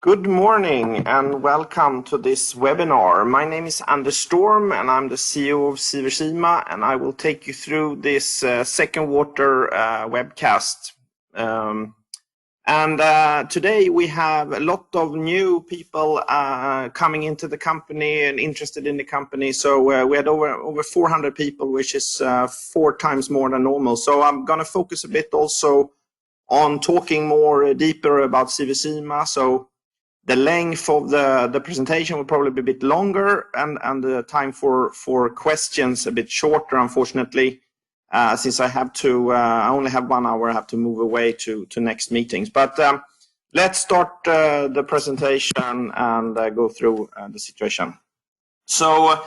Good morning and welcome to this webinar. My name is Anders Storm and I'm the CEO of Sivers IMA, and I will take you through this second quarter webcast. Today we have a lot of new people coming into the company and interested in the company. So we had over 400 people, which is 4 times more than normal. So I'm going to focus a bit also on talking more deeper about Sivers IMA. So the length of the presentation will probably be a bit longer, and the time for questions a bit shorter, unfortunately, since I only have 1 hour. I have to move away to next meetings. But let's start the presentation and go through the situation. So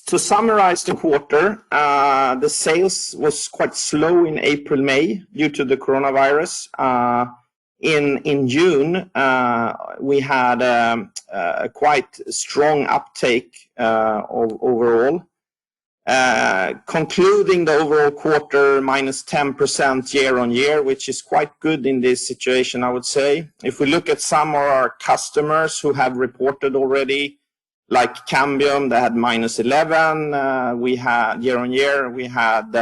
to summarize the quarter, the sales was quite slow in April, May due to the coronavirus. In June, we had a quite strong uptake overall, concluding the overall quarter minus 10% year on year, which is quite good in this situation, I would say. If we look at some of our customers who have reported already, like Cambium, they had minus 11. We had year on year, we had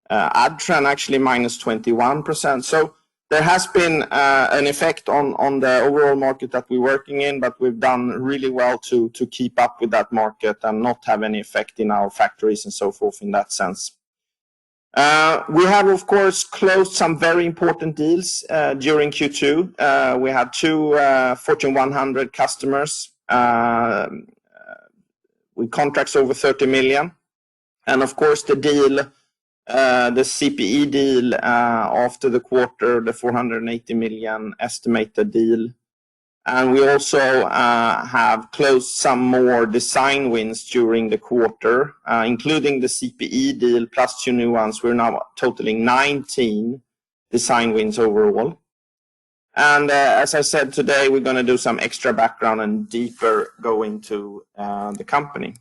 Adtran actually minus 21%. So there has been an effect on the overall market that we're working in, but we've done really well to keep up with that market and not have any effect in our factories and so forth in that sense. We have, of course, closed some very important deals during Q2. We had 2 Fortune 100 customers with contracts over 30 million. And of course, the deal, the CPE deal after the quarter, the 480 million estimated deal. And we also have closed some more design wins during the quarter, including the CPE deal plus 2 new ones. We're now totaling 19 design wins overall. And as I said, today we're going to do some extra background and deeper go into the company.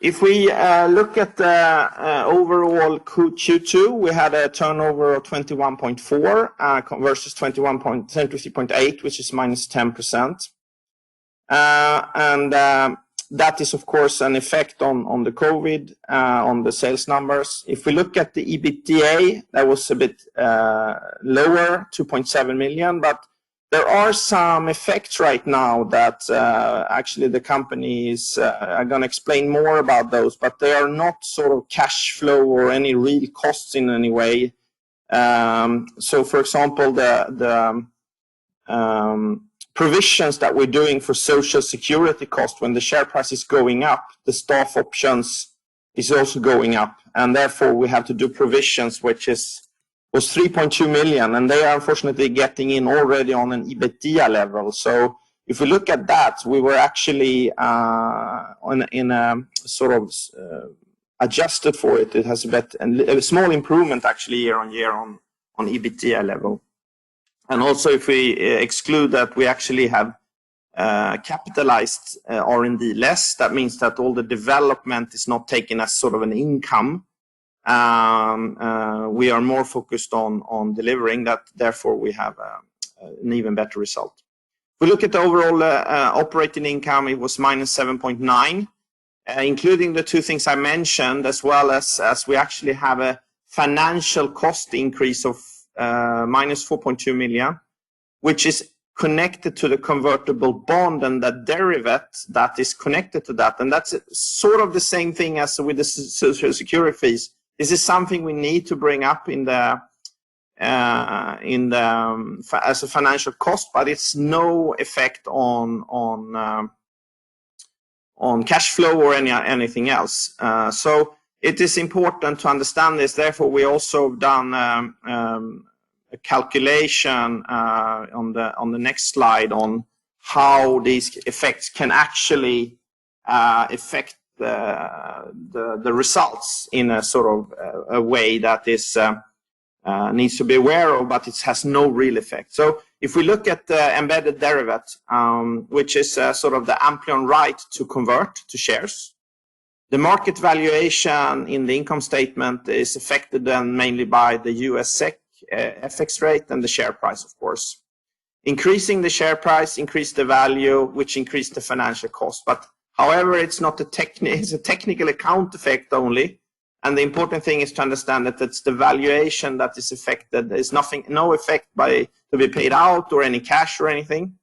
If we look at the overall Q2, we had a turnover of 21.4 versus 23.8, which is minus 10%. That is, of course, an effect on the COVID, on the sales numbers. If we look at the EBITDA, that was a bit lower, 2.7 million, but there are some effects right now that actually the company is going to explain more about those, but they are not sort of cash flow or any real costs in any way. So, for example, the provisions that we're doing for social security cost, when the share price is going up, the staff options is also going up, and therefore we have to do provisions, which was 3.2 million, and they are unfortunately getting in already on an EBITDA level. So if we look at that, we were actually in a sort of adjusted for it. It has a small improvement actually year on year on EBITDA level. And also if we exclude that, we actually have capitalized R&D less. That means that all the development is not taken as sort of an income. We are more focused on delivering that, therefore we have an even better result. If we look at the overall operating income, it was minus 7.9, including the 2 things I mentioned, as well as we actually have a financial cost increase of minus 4.2 million, which is connected to the convertible bond and the derivative that is connected to that. And that's sort of the same thing as with the social security fees. This is something we need to bring up as a financial cost, but it's no effect on cash flow or anything else. So it is important to understand this. Therefore, we also done a calculation on the next slide on how these effects can actually affect the results in a sort of a way that is needs to be aware of, but it has no real effect. So if we look at the embedded derivative, which is sort of the Amplion right to convert to shares, the market valuation in the income statement is affected then mainly by the US SEK FX rate and the share price, of course. increasing the share price increased the value, which increased the financial cost. But however, it's not it's a technical account effect only. And the important thing is to understand that it's the valuation that is affected. There's no effect to be paid out or any cash or anything.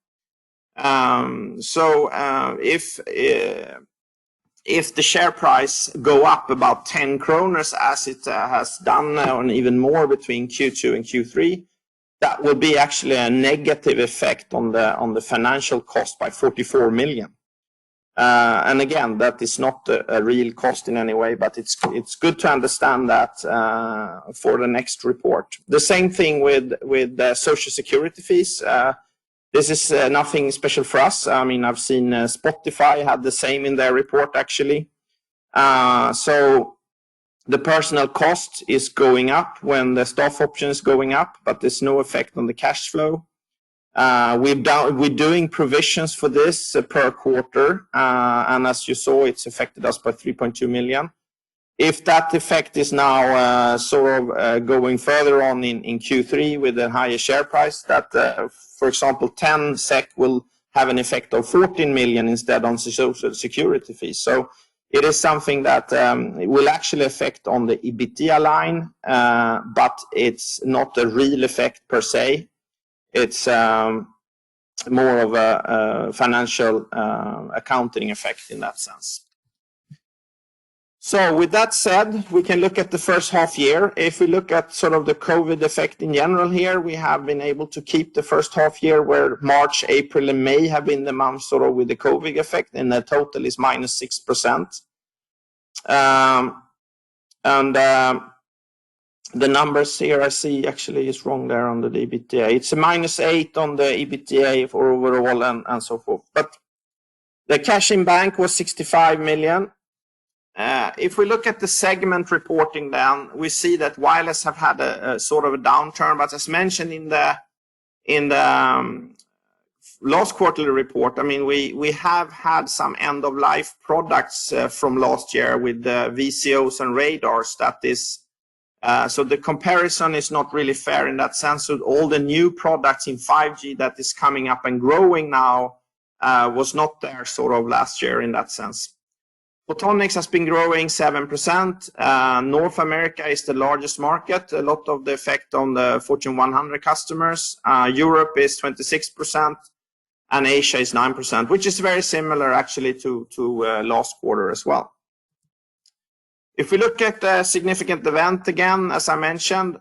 If the share price go up about 10 kronor as it has done, and even more between Q2 and Q3, that will be actually a negative effect on the financial cost by 44 million. And again, that is not a real cost in any way, but it's good to understand that for the next report. The same thing with the Social Security fees. This is nothing special for us. I mean, I've seen Spotify had the same in their report actually. So the personal cost is going up when the staff option is going up, but there's no effect on the cash flow. We're doing provisions for this per quarter, and as you saw, it's affected us by 3.2 million. If that effect is now going further on in Q3 with a higher share price, that, for example, 10 SEK will have an effect of 14 million instead on Social Security fees. So it is something that will actually affect on the EBITDA line, but it's not a real effect per se. It's more of a financial accounting effect in that sense. So with that said, we can look at the first half year. If we look at sort of the COVID effect in general here, we have been able to keep the first half year where March, April, and May have been the months sort of with the COVID effect, and the total is -6%. The numbers here I see actually is wrong there on the EBITDA. It's a -8 on the EBITDA for overall and so forth. But the cash in bank was 65 million. If we look at the segment reporting then, we see that wireless have had a sort of a downturn, but as mentioned in the last quarterly report, I mean, we have had some end-of-life products from last year with the VCOs and radars. That is, so the comparison is not really fair in that sense. So all the new products in 5G that is coming up and growing now was not there sort of last year in that sense. Photonics has been growing 7%. North America is the largest market, a lot of the effect on the Fortune 100 customers. Europe is 26%, and Asia is 9%, which is very similar actually to last quarter as well. If we look at the significant event again, as I mentioned,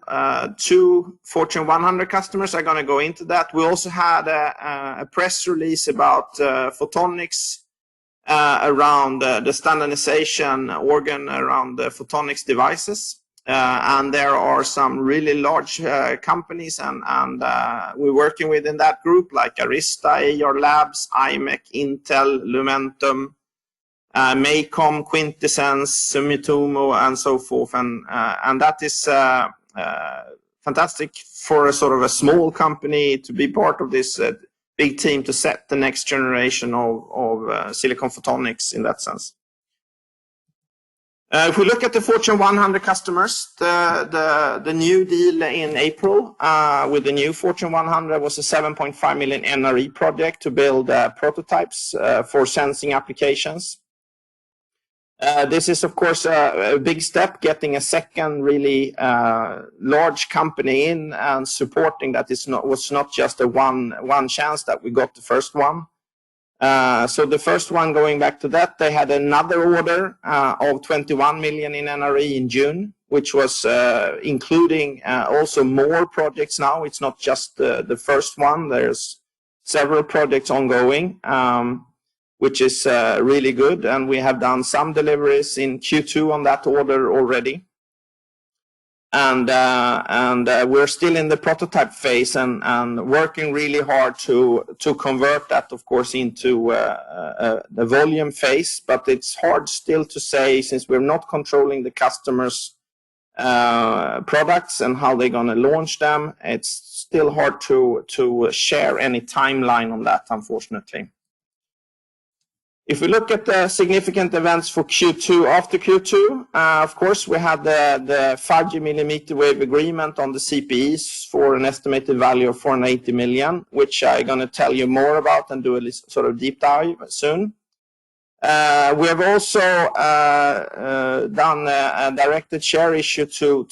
2 Fortune 100 customers are going to go into that. We also had a press release about Photonics around the standardization organ around the Photonics devices. And there are some really large companies and we're working within that group like Arista, AR Labs, IMAs, Intel, Lumentum, Maycom, Quintessence, Sumitomo, and so forth. And that is fantastic for a sort of a small company to be part of this big team to set the next generation of silicon photonics in that sense. If we look at the Fortune 100 customers, the new deal in April with the new Fortune 100 was a 7.5 million NRE project to build prototypes for sensing applications. This is, of course, a big step, getting a second really large company in and supporting that. Was not just a one chance that we got the first one. So the first one, going back to that, they had another order of 21 million in NRE in June, which was including also more projects now. It's not just the first one. There's several projects ongoing. Which is really good, and we have done some deliveries in Q2 on that order already. And we're still in the prototype phase and working really hard to convert that, of course, into the volume phase. But it's hard still to say, since we're not controlling the customers' products and how they're going to launch them. It's still hard to share any timeline on that, unfortunately. If we look at the significant events for Q2, after Q2, of course, we had the 5G millimeter wave agreement on the CPEs for an estimated value of 480 million, which I'm going to tell you more about and do a sort of deep dive soon. We have also done a directed share issue to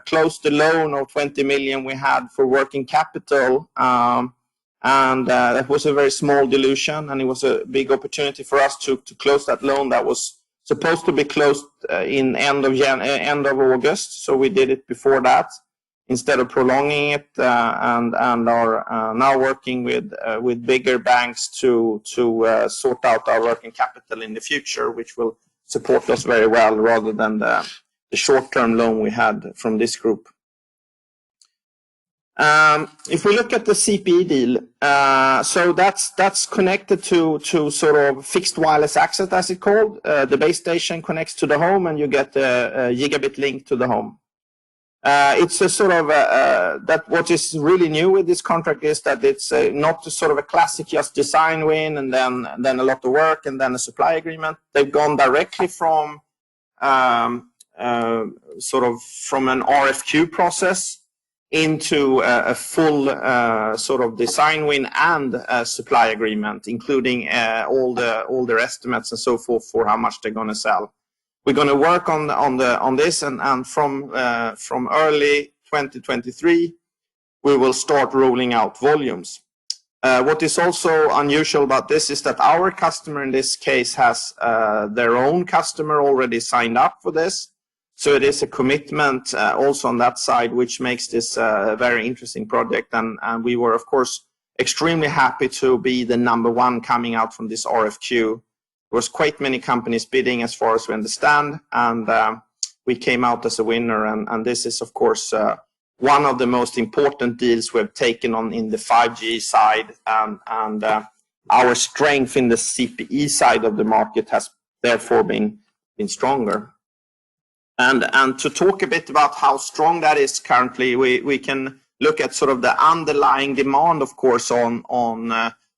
close the loan of 20 million we had for working capital. And that was a very small dilution, and it was a big opportunity for us to close that loan that was supposed to be closed in end of August. So we did it before that instead of prolonging it, and are now working with bigger banks to sort out our working capital in the future, which will support us very well rather than the short-term loan we had from this group. If we look at the CPE deal, so that's connected to sort of fixed wireless access, as it's called. The base station connects to the home, and you get a gigabit link to the home. It's a sort of that what is really new with this contract is that it's not sort of a classic just design win and then a lot of work and then a supply agreement. They've gone directly from sort of from an RFQ process into a full sort of design win and a supply agreement, including all their estimates and so forth for how much they're going to sell. We're going to work on this, and from early 2023, we will start rolling out volumes. What is also unusual about this is that our customer in this case has their own customer already signed up for this. So it is a commitment also on that side, which makes this a very interesting project. And we were, of course, extremely happy to be the #1 coming out from this RFQ. There was quite many companies bidding as far as we understand, and we came out as a winner. And this is, of course, one of the most important deals we've taken on in the 5G side. And our strength in the CPE side of the market has therefore been stronger. And to talk a bit about how strong that is currently, we can look at sort of the underlying demand, of course, on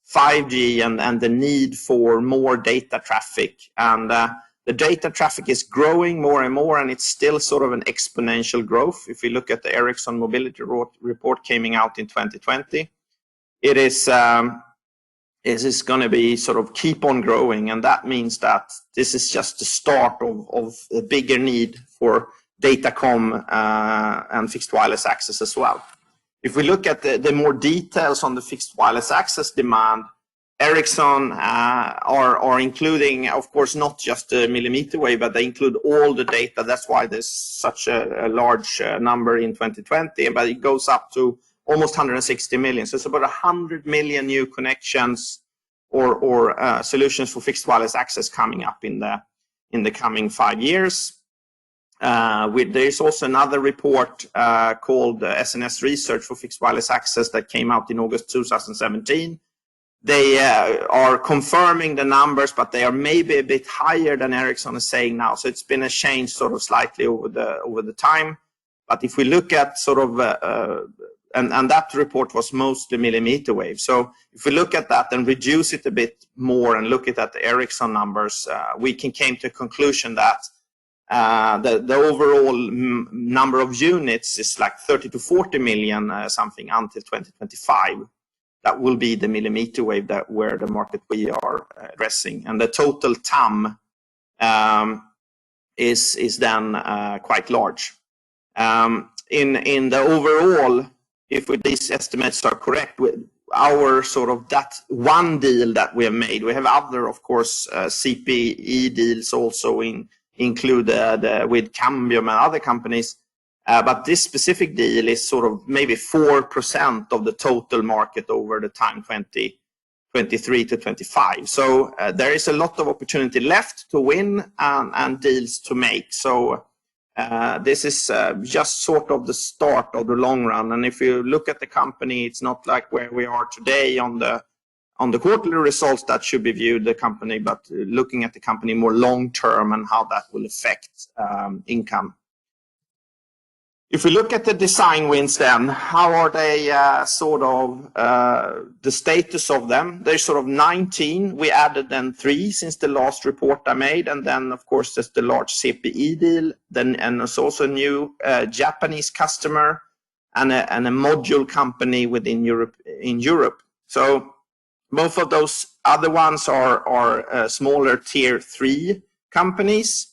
5G and the need for more data traffic. And the data traffic is growing more and more, and it's still sort of an exponential growth. If we look at the Ericsson Mobility Report coming out in 2020, it is going to be sort of keep on growing, and that means that this is just the start of a bigger need for Datacom and fixed wireless access as well. If we look at the more details on the fixed wireless access demand, Ericsson are including, of course, not just the millimeter wave, but they include all the data. That's why there's such a large number in 2020, but it goes up to almost 160 million. So it's about 100 million new connections or solutions for fixed wireless access coming up in the coming 5 years. There's also another report called SNS Research for Fixed Wireless Access that came out in August 2017. They are confirming the numbers, but they are maybe a bit higher than Ericsson is saying now. So it's been a change sort of slightly over the time. But if we look at sort of and that report was mostly millimeter wave. So if we look at that and reduce it a bit more and look at the Ericsson numbers, we came to a conclusion that the overall number of units is like 30 to 40 million something until 2025. That will be the millimeter wave where the market we are addressing. And the total TAM is then quite large. In the overall, if these estimates are correct, our sort of that one deal that we have made, we have other, of course, CPE deals also include with Cambium and other companies. But this specific deal is sort of maybe 4% of the total market over the time 2023 to 25. So there is a lot of opportunity left to win and deals to make. So this is just sort of the start of the long run. And if you look at the company, it's not like where we are today on the quarterly results that should be viewed the company, but looking at the company more long term and how that will affect income. If we look at the design wins then, how are they the status of them? There's sort of 19. We added then 3 since the last report I made. And then, of course, there's the large CPE deal. And there's also a new Japanese customer and a module company within Europe. So both of those other ones are smaller tier 3 companies.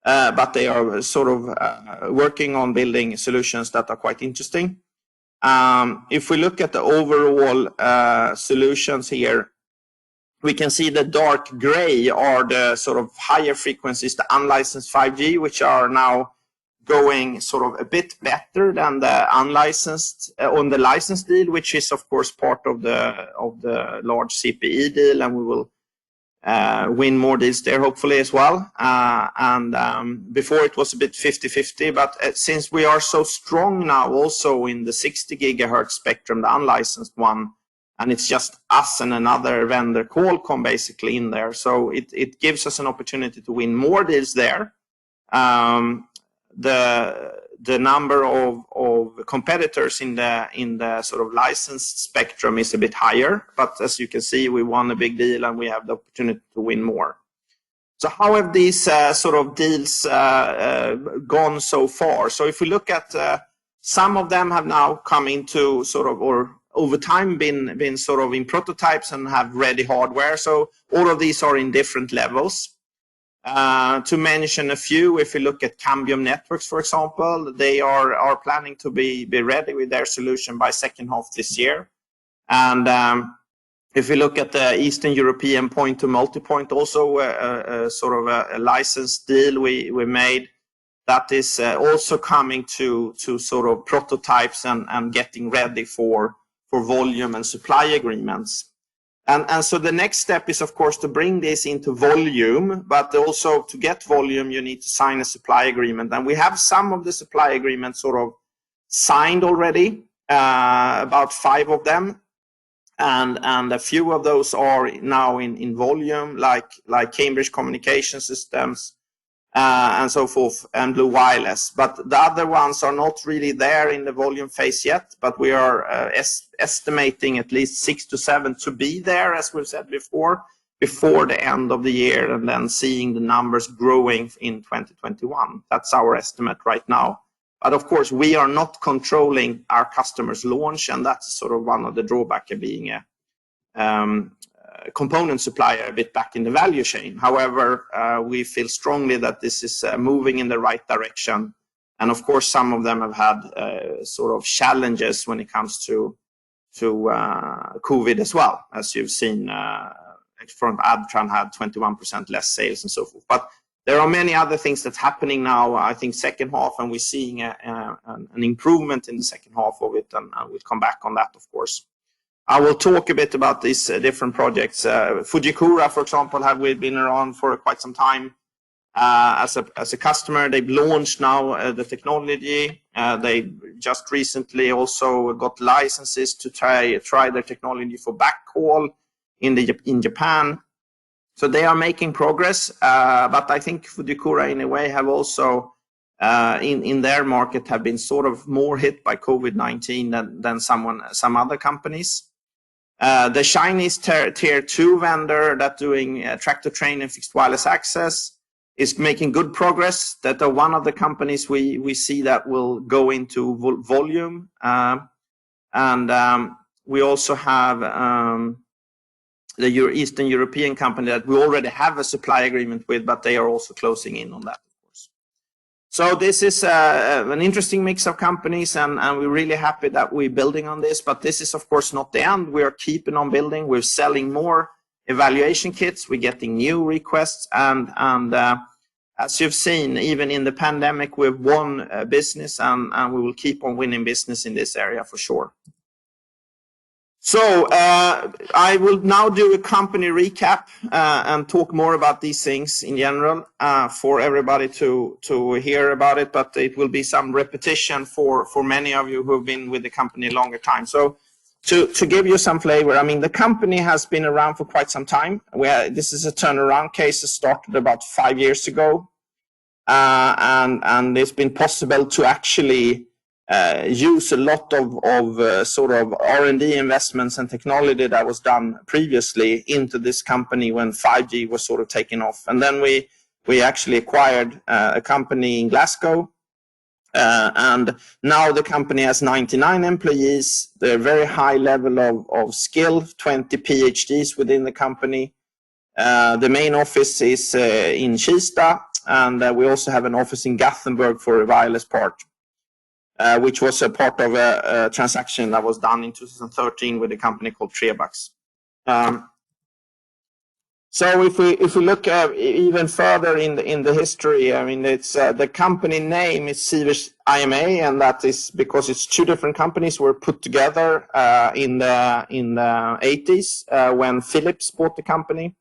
But they are sort of working on building solutions that are quite interesting. If we look at the overall solutions here, we can see the dark gray are the sort of higher frequencies, the unlicensed 5G, which are now going sort of a bit better than the unlicensed on the licensed deal, which is of course part of the large CPE deal, and we will win more deals there hopefully as well. Before it was a bit 50-50, but since we are so strong now also in the 60 gigahertz spectrum, the unlicensed one, and it's just us and another vendor, Qualcomm, basically in there. So it gives us an opportunity to win more deals there. The number of competitors in the sort of licensed spectrum is a bit higher, but as you can see, we won a big deal and we have the opportunity to win more. So how have these sort of deals gone so far? So if we look at some of them have now come into sort of, or over time been sort of in prototypes and have ready hardware. So all of these are in different levels. To mention a few, if we look at Cambium Networks, for example, they are planning to be ready with their solution by second half this year. And if we look at the Eastern European point-to-multipoint, also sort of a licensed deal we made, that is also coming to sort of prototypes and getting ready for volume and supply agreements. And so the next step is, of course, to bring this into volume, but also to get volume, you need to sign a supply agreement. And we have some of the supply agreements sort of signed already, about 5 of them. And a few of those are now in volume, like Cambridge Communication Systems, and so forth, and Blue Wireless. But the other ones are not really there in the volume phase yet, but we are estimating at least 6 to 7 to be there, as we've said before the end of the year, and then seeing the numbers growing in 2021. That's our estimate right now. But of course, we are not controlling our customers' launch, and that's sort of one of the drawbacks of being a component supplier a bit back in the value chain. However, we feel strongly that this is moving in the right direction. And of course, some of them have had sort of challenges when it comes to COVID as well, as you've seen. From Adtran had 21% less sales and so forth. But there are many other things that's happening now, I think, second half, and we're seeing an improvement in the second half of it, and we'll come back on that, of course. I will talk a bit about these different projects. Fujikura, for example, have we been around for quite some time as a customer. They've launched now the technology. They just recently also got licenses to try their technology for backhaul in Japan. So they are making progress, but I think Fujikura in a way have also in their market have been sort of more hit by COVID-19 than some other companies. The Chinese tier 2 vendor that doing tractor train and fixed wireless access is making good progress. That are one of the companies we see that will go into volume. We also have the Eastern European company that we already have a supply agreement with, but they are also closing in on that, of course. So this is an interesting mix of companies, and we're really happy that we're building on this. But this is, of course, not the end. We are keeping on building. We're selling more evaluation kits. We're getting new requests. And as you've seen, even in the pandemic, we've won business, and we will keep on winning business in this area for sure. So I will now do a company recap and talk more about these things in general for everybody to hear about it, but it will be some repetition for many of you who have been with the company a longer time. So to give you some flavor, I mean, the company has been around for quite some time. This is a turnaround case that started about 5 years ago, and it's been possible to actually use a lot of sort of R&D investments and technology that was done previously into this company when 5G was sort of taking off. And then we actually acquired a company in Glasgow. And now the company has 99 employees. They're very high level of skill, 20 PhDs within the company. The main office is in Kista, and we also have an office in Gothenburg for a wireless part, which was a part of a transaction that was done in 2013 with a company called Trebux. So if we look even further in the history, I mean, it's the company name is Sivers IMA, and that is because it's two different companies were put together in the 80s when Philips bought the company,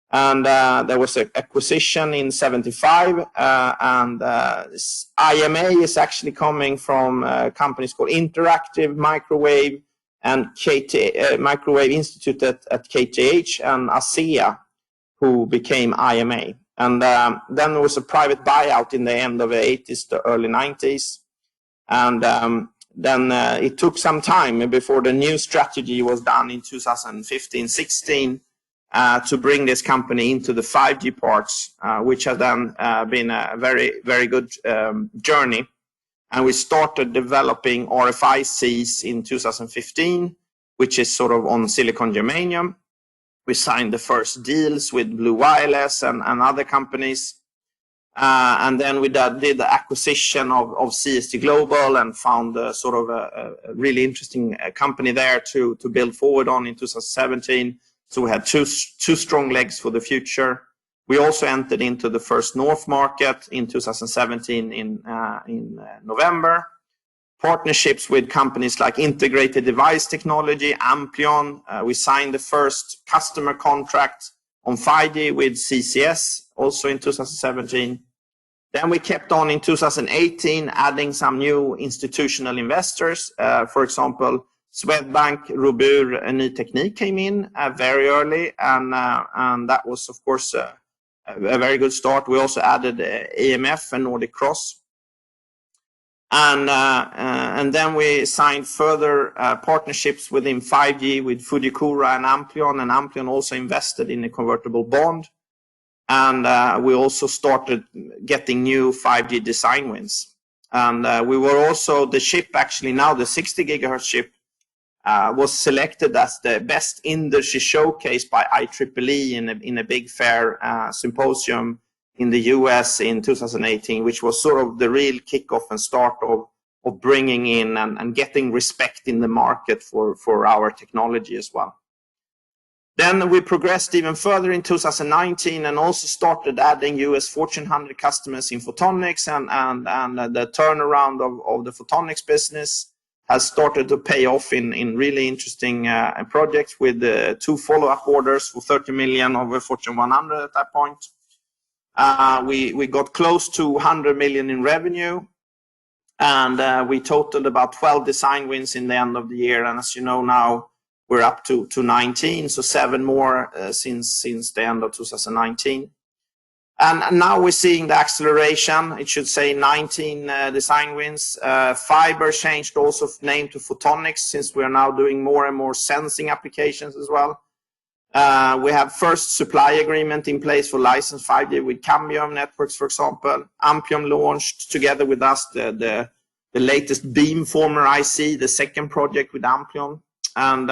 and there was an acquisition in 75, and IMA is actually coming from companies called Interactive Microwave and Microwave Institute at KTH and ASEA, who became IMA. And then there was a private buyout in the end of the 80s to early 90s. And then it took some time before the new strategy was done in 2015-16 to bring this company into the 5G parts, which has then been a very, very good journey. And we started developing RFICs in 2015, which is sort of on silicon germanium. We signed the first deals with Blue Wireless and other companies. And then we did the acquisition of CST Global and found sort of a really interesting company there to build forward on in 2017. So we had two strong legs for the future. We also entered into the first North market in 2017 in November. Partnerships with companies like Integrated Device Technology, Amplion. We signed the first customer contract on 5G with CCS, also in 2017. Then we kept on in 2018, adding some new institutional investors. For example, Swedbank, Robur, and Ny Teknik came in very early, and that was, of course, a very good start. We also added AMF and Nordic Cross. And then we signed further partnerships within 5G with Fujikura and Amplion also invested in a convertible bond. And we also started getting new 5G design wins. And we were also, the chip actually now, the 60 gigahertz chip, was selected as the best industry showcase by IEEE in a big fair symposium in the US in 2018, which was sort of the real kickoff and start of bringing in and getting respect in the market for our technology as well. Then we progressed even further in 2019 and also started adding US Fortune 100 customers in Photonics, and the turnaround of the Photonics business has started to pay off in really interesting projects with 2 follow-up orders for 30 million over Fortune 100 at that point. We got close to 100 million in revenue, and we totaled about 12 design wins in the end of the year. And as you know now, we're up to 19, so 7 more since the end of 2019. And now we're seeing the acceleration. It should say 19 design wins. Fiber changed also name to Photonics, since we are now doing more and more sensing applications as well. We have first supply agreement in place for licensed 5G with Cambium Networks, for example. Amplion launched together with us the latest beamformer IC, the second project with Amplion. And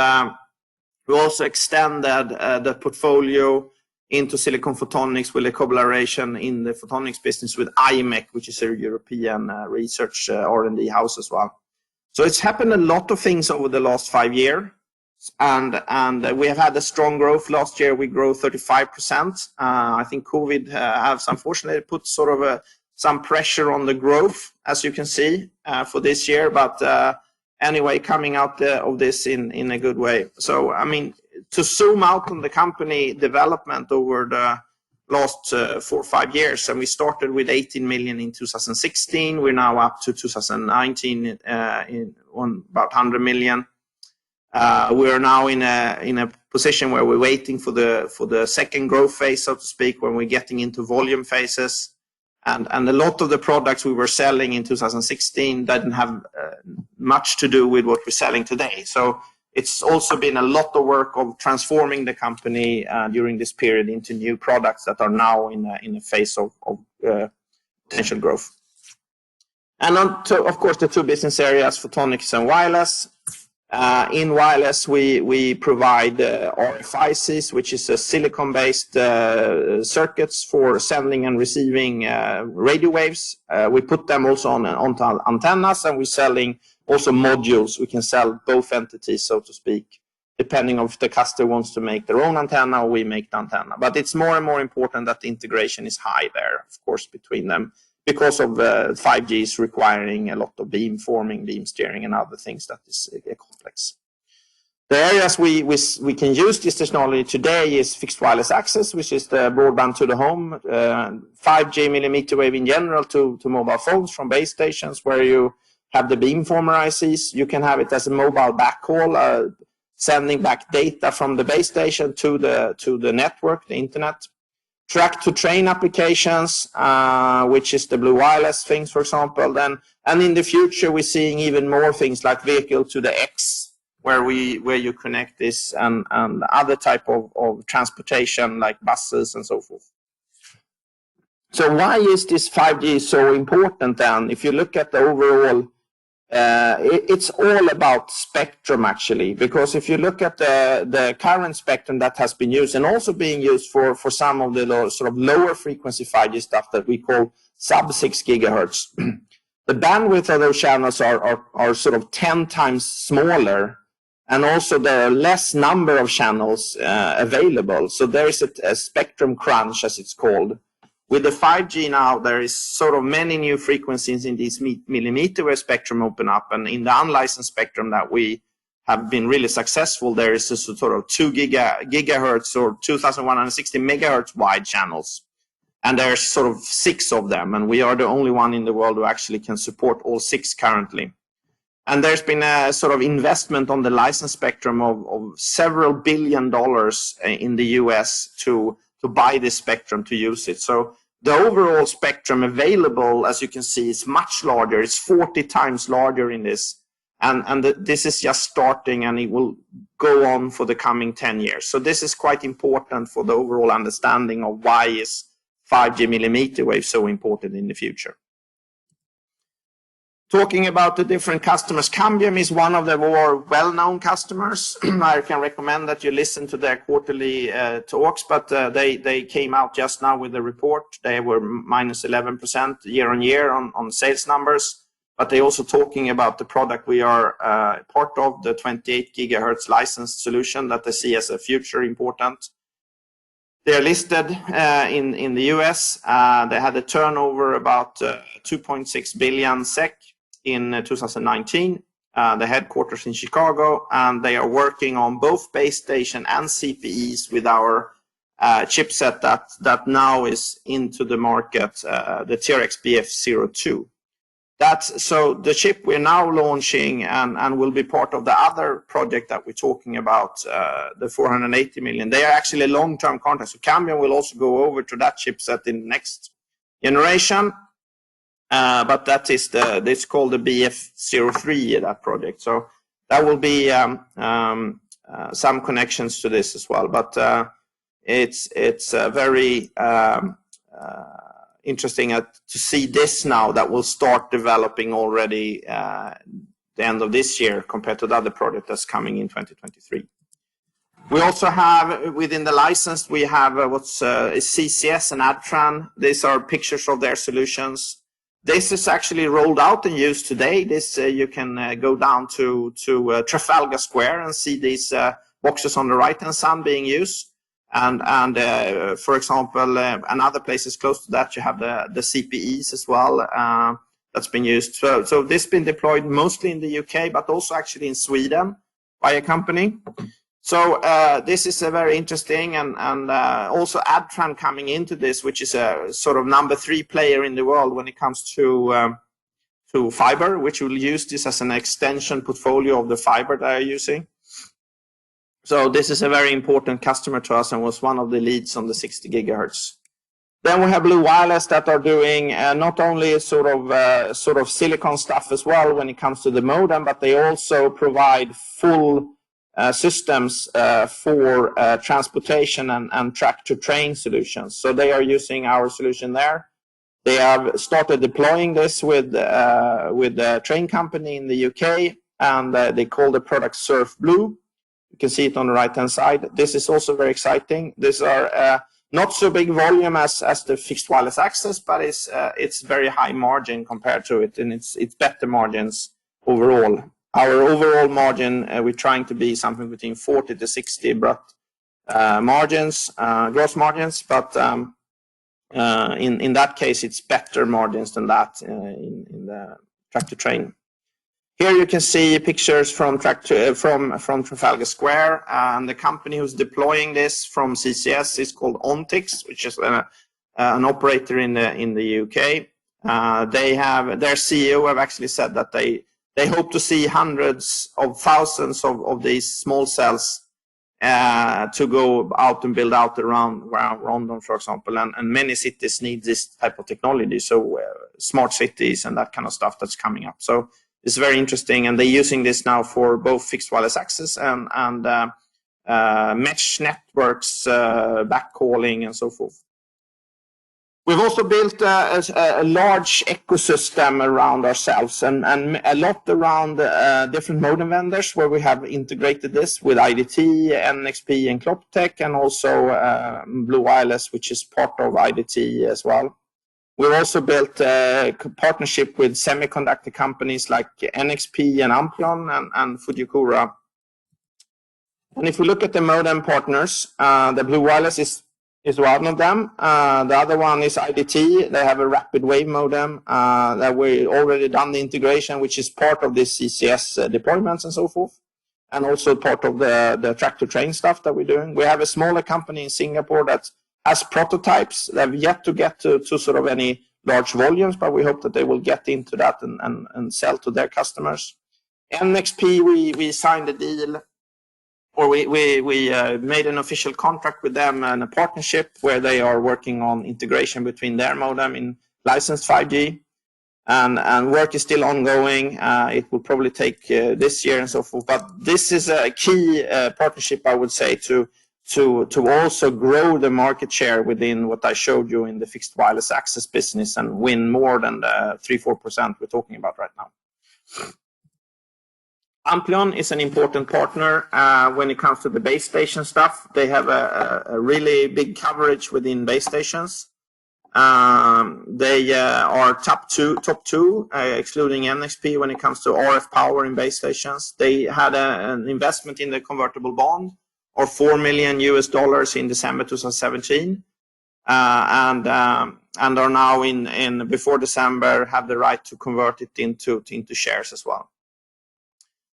we also extended the portfolio into silicon photonics with a collaboration in the photonics business with IMAs, which is a European research R&D house as well. So it's happened a lot of things over the last 5 years. And we have had a strong growth. Last year we grew 35%. I think COVID has unfortunately put sort of some pressure on the growth, as you can see, for this year. But anyway, coming out of this in a good way. So, I mean, to zoom out on the company development over the last 4 or 5 years, and we started with 18 million in 2016. We're now up to 2019 on about 100 million. We are now in a position where we're waiting for the second growth phase, so to speak, when we're getting into volume phases. And a lot of the products we were selling in 2016 didn't have much to do with what we're selling today. So it's also been a lot of work of transforming the company during this period into new products that are now in a phase of potential growth. And on to, of course, the two business areas, Photonics and Wireless. In wireless, we provide RF ICs, which is a silicon-based circuits for sending and receiving radio waves. We put them also onto antennas, and we're selling also modules. We can sell both entities, so to speak, depending on if the customer wants to make their own antenna or we make the antenna. But it's more and more important that the integration is high there, of course, between them, because of 5G is requiring a lot of beam forming, beam steering, and other things that is complex. The areas we can use this technology today is fixed wireless access, which is the broadband to the home, 5G millimeter wave in general to mobile phones from base stations where you have the beamformer ICs. You can have it as a mobile backhaul, sending back data from the base station to the network, the internet. Track-to-train applications, which is the blue wireless things, for example. And in the future, we're seeing even more things like vehicle to the X, where you connect this and other type of transportation like buses and so forth. So why is this 5G so important then? If you look at the overall, it's all about spectrum actually, because if you look at the current spectrum that has been used and also being used for some of the sort of lower frequency 5G stuff that we call sub 6 gigahertz, the bandwidth of those channels are sort of 10 times smaller, and also there are less number of channels available. So there is a spectrum crunch, as it's called. With the 5G now, there is sort of many new frequencies in these millimeter wave spectrum open up, and in the unlicensed spectrum that we have been really successful, there is a sort of 2 gigahertz or 2160 megahertz wide channels, and there's sort of 6 of them, and we are the only one in the world who actually can support all 6 currently. And there's been a sort of investment on the licensed spectrum of several $1 billion in the US to buy this spectrum to use it. So the overall spectrum available, as you can see, is much larger. It's 40 times larger in this. And this is just starting, and it will go on for the coming 10 years. So this is quite important for the overall understanding of why is 5G millimeter wave so important in the future. Talking about the different customers, Cambium is one of the more well-known customers. I can recommend that you listen to their quarterly talks, but they came out just now with a report. They were minus 11% year on year on sales numbers, but they also talking about the product we are part of, the 28 gigahertz licensed solution that they see as a future important. They are listed in the US. They had a turnover about 2.6 billion SEK. In 2019, the headquarters in Chicago, and they are working on both base station and CPEs with our chipset that now is into the market, the TRXBF02. So the chip we're now launching and will be part of the other project that we're talking about, the 480 million. They are actually long-term contracts. So Cambium will also go over to that chipset in the next generation. But that is it's called the BF03, that project. So that will be some connections to this as well. But it's very interesting to see this now that will start developing already the end of this year compared to the other project that's coming in 2023. We also have, within the license, we have what's CCS and Adtran. These are pictures of their solutions. This is actually rolled out and used today. This you can go down to Trafalgar Square and see these boxes on the right-hand side being used. And for example, and other places close to that, you have the CPEs as well that's been used. So this has been deployed mostly in the UK, but also actually in Sweden by a company. So this is a very interesting, and also Adtran coming into this, which is a sort of number 3 player in the world when it comes to fiber, which will use this as an extension portfolio of the fiber they are using. So this is a very important customer to us and was one of the leads on the 60 gigahertz. Then we have Blue Wireless that are doing not only sort of silicon stuff as well when it comes to the modem, but they also provide full systems for transportation and track-to-train solutions. So they are using our solution there. They have started deploying this with a train company in the UK, and they call the product Surf Blue. You can see it on the right-hand side. This is also very exciting. These are not so big volume as the fixed wireless access, but it's very high margin compared to it, and it's better margins overall. Our overall margin, we're trying to be something between 40 to 60 margins, gross margins, but in that case, it's better margins than that in the track-to-train. Here you can see pictures from Trafalgar Square, and the company who's deploying this from CCS is called Ontix, which is an operator in the UK. Their CEO have actually said that they hope to see hundreds of thousands of these small cells to go out and build out around London, for example, and many cities need this type of technology. So smart cities and that kind of stuff that's coming up. So it's very interesting, and they're using this now for both fixed wireless access and mesh networks, backhauling, and so forth. We've also built a large ecosystem around ourselves and a lot around different modem vendors where we have integrated this with IDT, NXP, and Cloptech, and also Blue Wireless, which is part of IDT as well. We've also built a partnership with semiconductor companies like NXP and Amplion and Fujikura. And if we look at the modem partners, the Blue Wireless is one of them. The other one is IDT. They have a rapid wave modem that we already done the integration, which is part of this CCS deployments and so forth, and also part of the track-to-train stuff that we're doing. We have a smaller company in Singapore that has prototypes. They've yet to get to sort of any large volumes, but we hope that they will get into that and sell to their customers. NXP, we signed a deal, or we made an official contract with them and a partnership where they are working on integration between their modem in licensed 5G, and work is still ongoing. It will probably take this year and so forth, but this is a key partnership, I would say, to also grow the market share within what I showed you in the fixed wireless access business and win more than the 3-4% we're talking about right now. Amplion is an important partner when it comes to the base station stuff. They have a really big coverage within base stations. They are top two, excluding NXP, when it comes to RF power in base stations. They had an investment in the convertible bond of $4 million in December 2017, and are now in before December have the right to convert it into shares as well.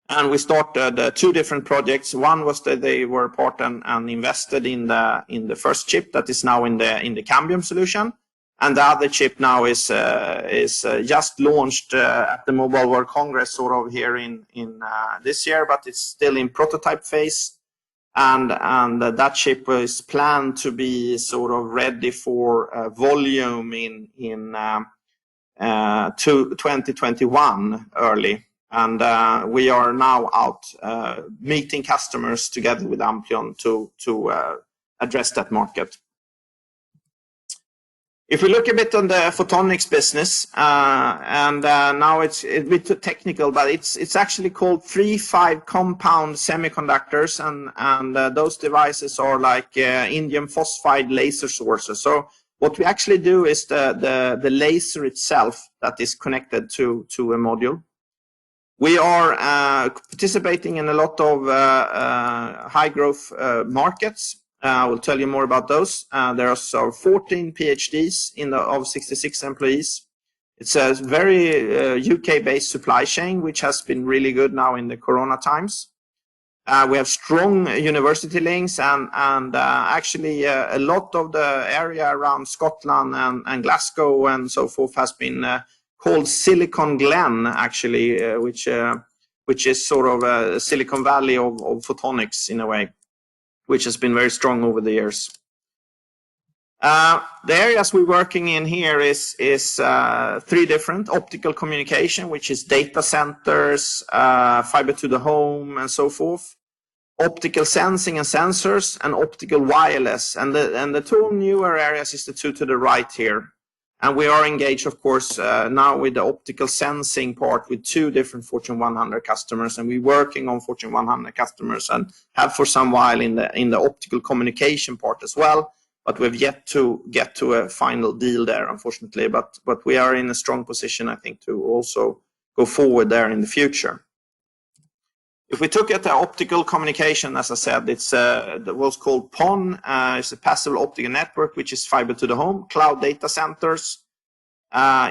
And we started two different projects. One was that they were part and invested in the first chip that is now in the Cambium solution, and the other chip now is just launched at the Mobile World Congress sort of here in this year, but it's still in prototype phase. And that chip is planned to be sort of ready for volume in 2021 early. And we are now out meeting customers together with Amplion to address that market. If we look a bit on the photonics business, now it's a bit technical, but it's actually called 3-5 compound semiconductors, and those devices are like indium phosphide laser sources. So what we actually do is the laser itself that is connected to a module. We are participating in a lot of high growth markets. I will tell you more about those. There are 14 PhDs of 66 employees. It's a very UK-based supply chain, which has been really good now in the Corona times. We have strong university links, and actually a lot of the area around Scotland and Glasgow and so forth has been called Silicon Glen, actually, which is sort of a Silicon Valley of photonics in a way, which has been very strong over the years. The areas we're working in here is three different: optical communication, which is data centers, fiber to the home, and so forth; optical sensing and sensors; and optical wireless. And the two newer areas is the two to the right here. And we are engaged, of course, now with the optical sensing part with two different Fortune 100 customers, and we're working on Fortune 100 customers and have for some while in the optical communication part as well. But we've yet to get to a final deal there, unfortunately. But we are in a strong position, I think, to also go forward there in the future. If we look at the optical communication, as I said, it's what's called PON. It's a passive optical network, which is fiber to the home. Cloud data centers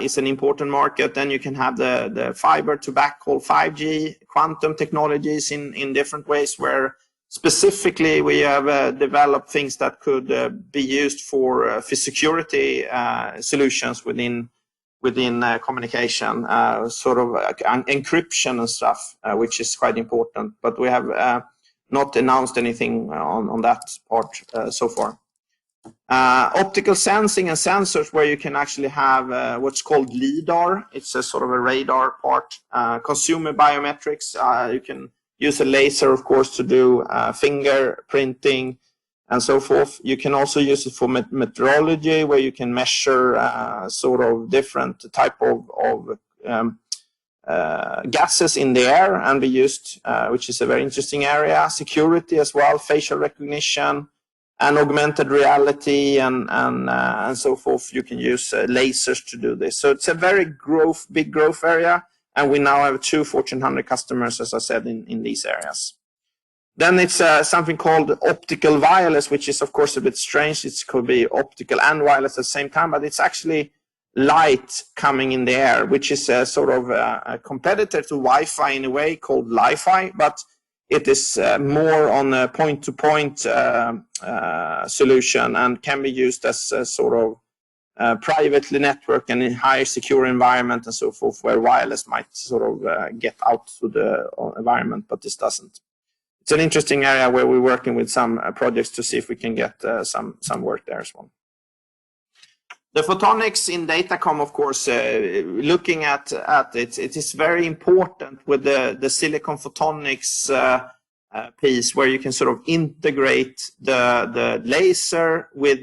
is an important market. Then you can have the fiber to backhaul 5G, quantum technologies in different ways, where specifically we have developed things that could be used for security solutions within communication, sort of encryption and stuff, which is quite important. But we have not announced anything on that part so far. Optical sensing and sensors, where you can actually have what's called LiDAR. It's a sort of a radar part. Consumer biometrics, you can use a laser, of course, to do fingerprinting and so forth. You can also use it for meteorology, where you can measure sort of different type of gases in the air and be used, which is a very interesting area. Security as well, facial recognition, and augmented reality, and so forth. You can use lasers to do this. So it's a very big growth area, and we now have two Fortune 100 customers, as I said, in these areas. Then it's something called optical wireless, which is, of course, a bit strange. It could be optical and wireless at the same time, but it's actually light coming in the air, which is a sort of a competitor to Wi-Fi in a way, called Li-Fi, but it is more on a point-to-point solution and can be used as a sort of privately network and in higher secure environment and so forth, where wireless might sort of get out to the environment, but this doesn't. It's an interesting area where we're working with some projects to see if we can get some work there as well. The photonics in Datacom, of course, looking at it, it is very important with the silicon photonics piece, where you can sort of integrate the laser with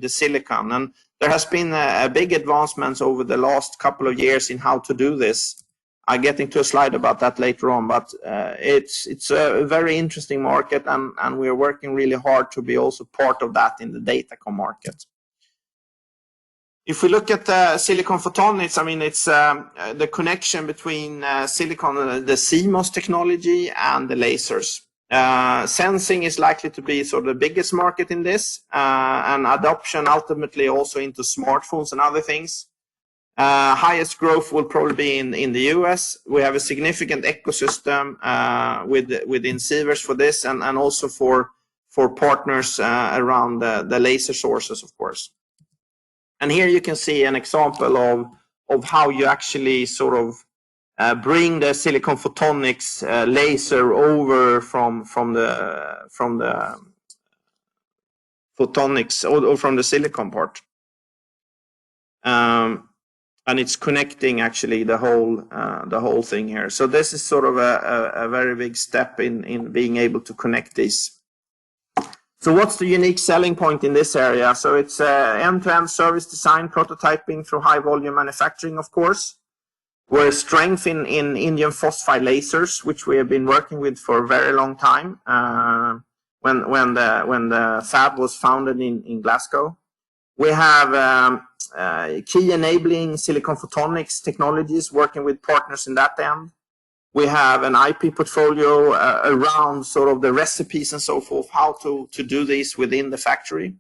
the silicon. And there has been a big advancements over the last couple of years in how to do this. I'll get into a slide about that later on, but it's a very interesting market, and we're working really hard to be also part of that in the Datacom market. If we look at silicon photonics, I mean, it's the connection between silicon, the CMOS technology, and the lasers. Sensing is likely to be sort of the biggest market in this, and adoption ultimately also into smartphones and other things. Highest growth will probably be in the US. We have a significant ecosystem within Sivers for this, and also for partners around the laser sources, of course. And here you can see an example of how you actually sort of bring the silicon photonics laser over from the photonics or from the silicon part. And it's connecting actually the whole thing here. So this is sort of a very big step in being able to connect these. So what's the unique selling point in this area? So it's end-to-end service design, prototyping through high volume manufacturing, of course. We're strength in indium phosphide lasers, which we have been working with for a very long time. When the fab was founded in Glasgow. We have key enabling silicon photonics technologies, working with partners in that end. We have an IP portfolio around sort of the recipes and so forth, how to do this within the factory.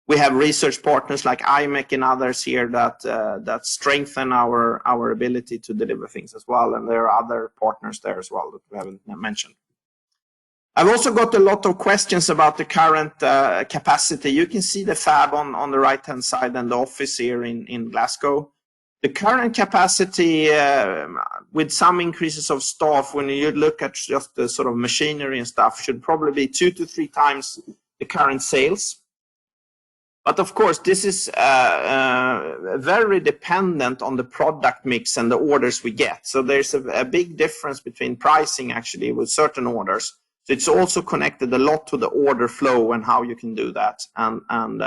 We have research partners like IMAs and others here that strengthen our ability to deliver things as well. And there are other partners there as well that we haven't mentioned. I've also got a lot of questions about the current capacity. You can see the fab on the right-hand side and the office here in Glasgow. The current capacity, with some increases of staff, when you look at just the sort of machinery and stuff, should probably be 2 to 3 times the current sales. But of course, this is very dependent on the product mix and the orders we get. So there's a big difference between pricing actually with certain orders. So it's also connected a lot to the order flow and how you can do that. And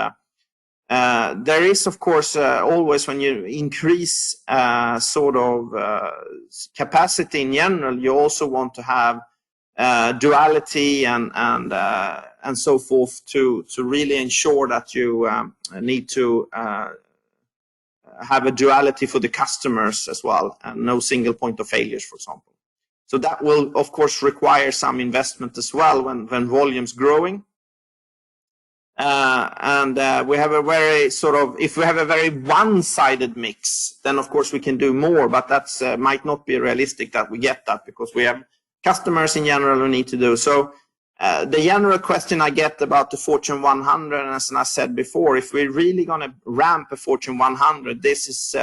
there is, of course, always when you increase sort of capacity in general, you also want to have duality and so forth to really ensure that you need to have a duality for the customers as well, and no single point of failures, for example. So that will, of course, require some investment as well when volume's growing. We have a very sort of, if we have a very one-sided mix, then of course we can do more, but that's might not be realistic that we get that, because we have customers in general who need to do. So the general question I get about the Fortune 100, and as I said before, if we're really going to ramp a Fortune 100, this is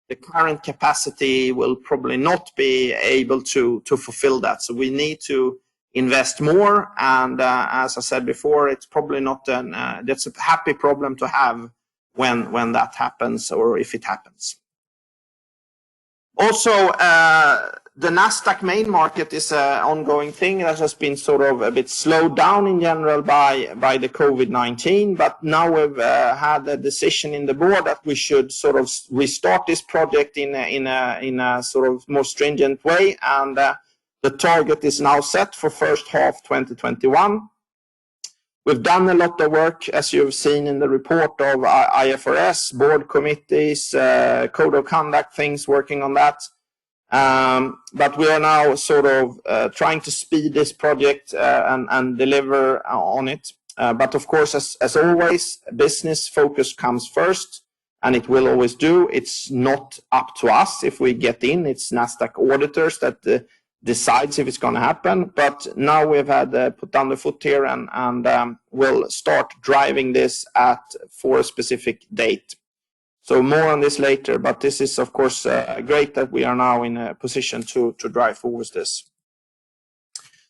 the current capacity will probably not be able to fulfill that. So we need to invest more, and as I said before, it's probably not that's a happy problem to have when that happens, or if it happens. Also, the Nasdaq main market is an ongoing thing that has been sort of a bit slowed down in general by the COVID-19, but now we've had a decision in the board that we should sort of restart this project in a sort of more stringent way, and the target is now set for first half 2021. We've done a lot of work, as you've seen in the report, of IFRS, board committees, code of conduct things, working on that. But we are now sort of trying to speed this project and deliver on it. But of course, as always, business focus comes first, and it will always do. It's not up to us if we get in. It's Nasdaq auditors that decides if it's going to happen. But now we've had put down the foot here, and we'll start driving this for a specific date. So more on this later, but this is of course great that we are now in a position to drive forward this.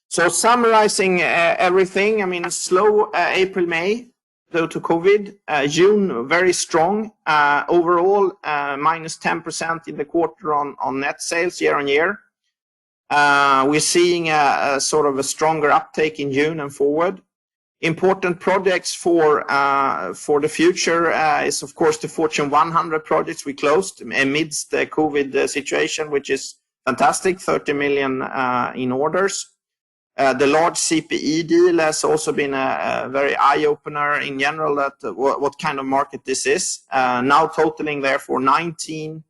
So summarizing everything, I mean, slow April, May due to COVID. June very strong. Overall minus 10% in the quarter on net sales year on year. We're seeing a sort of a stronger uptake in June and forward. Important projects for the future is of course the Fortune 100 projects we closed amidst the COVID situation, which is fantastic, 30 million in orders. The large CPE deal has also been a very eye-opener in general, that what kind of market this is. Now totaling therefore 19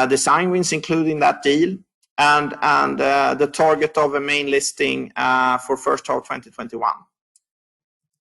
design wins, including that deal, and the target of a main listing for first half 2021.